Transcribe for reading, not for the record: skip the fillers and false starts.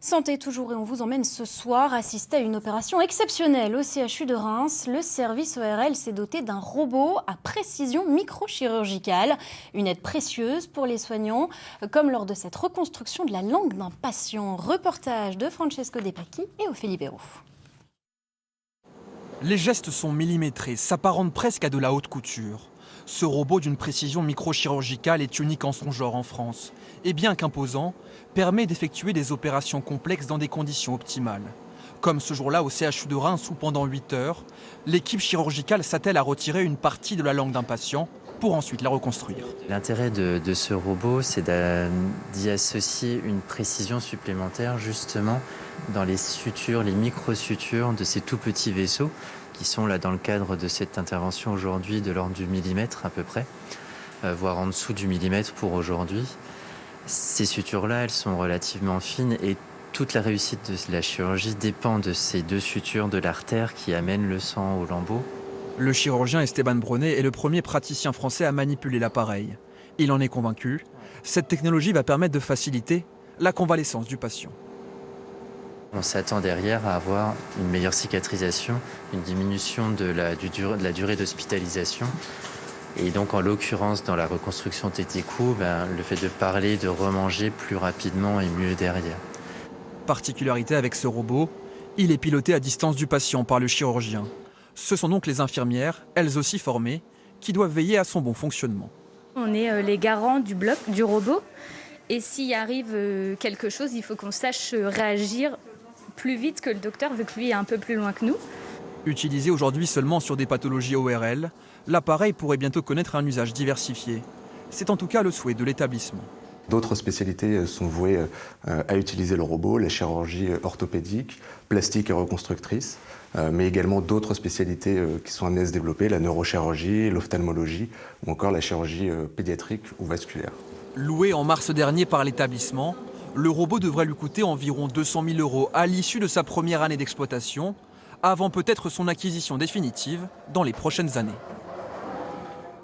Santé toujours, et on vous emmène ce soir assister à une opération exceptionnelle au CHU de Reims. Le service ORL s'est doté d'un robot à précision microchirurgicale, une aide précieuse pour les soignants, comme lors de cette reconstruction de la langue d'un patient. Reportage de Francesco De Pacchi et Ophélie Béraud. Les gestes sont millimétrés, s'apparentent presque à de la haute couture. Ce robot d'une précision microchirurgicale est unique en son genre en France et bien qu'imposant, permet d'effectuer des opérations complexes dans des conditions optimales. Comme ce jour-là au CHU de Reims où pendant 8 heures, l'équipe chirurgicale s'attelle à retirer une partie de la langue d'un patient pour ensuite la reconstruire. L'intérêt de ce robot, c'est d'y associer une précision supplémentaire justement dans les sutures, les micro-sutures de ces tout petits vaisseaux qui sont là dans le cadre de cette intervention aujourd'hui de l'ordre du millimètre à peu près, voire en dessous du millimètre pour aujourd'hui. Ces sutures-là, elles sont relativement fines et toute la réussite de la chirurgie dépend de ces deux sutures de l'artère qui amènent le sang au lambeau. Le chirurgien Esteban Brunet est le premier praticien français à manipuler l'appareil. Il en est convaincu, cette technologie va permettre de faciliter la convalescence du patient. On s'attend derrière à avoir une meilleure cicatrisation, une diminution de la durée d'hospitalisation. Et donc en l'occurrence dans la reconstruction tété-cou, le fait de parler, de remanger plus rapidement et mieux derrière. Particularité avec ce robot, il est piloté à distance du patient par le chirurgien. Ce sont donc les infirmières, elles aussi formées, qui doivent veiller à son bon fonctionnement. On est les garants du bloc, du robot. Et s'il arrive quelque chose, il faut qu'on sache réagir plus vite que le docteur, vu que lui est un peu plus loin que nous. Utilisé aujourd'hui seulement sur des pathologies ORL, l'appareil pourrait bientôt connaître un usage diversifié. C'est en tout cas le souhait de l'établissement. D'autres spécialités sont vouées à utiliser le robot, la chirurgie orthopédique, plastique et reconstructrice, mais également d'autres spécialités qui sont amenées à se développer, la neurochirurgie, l'ophtalmologie ou encore la chirurgie pédiatrique ou vasculaire. Loué en mars dernier par l'établissement, le robot devrait lui coûter environ 200 000 € à l'issue de sa première année d'exploitation, avant peut-être son acquisition définitive dans les prochaines années.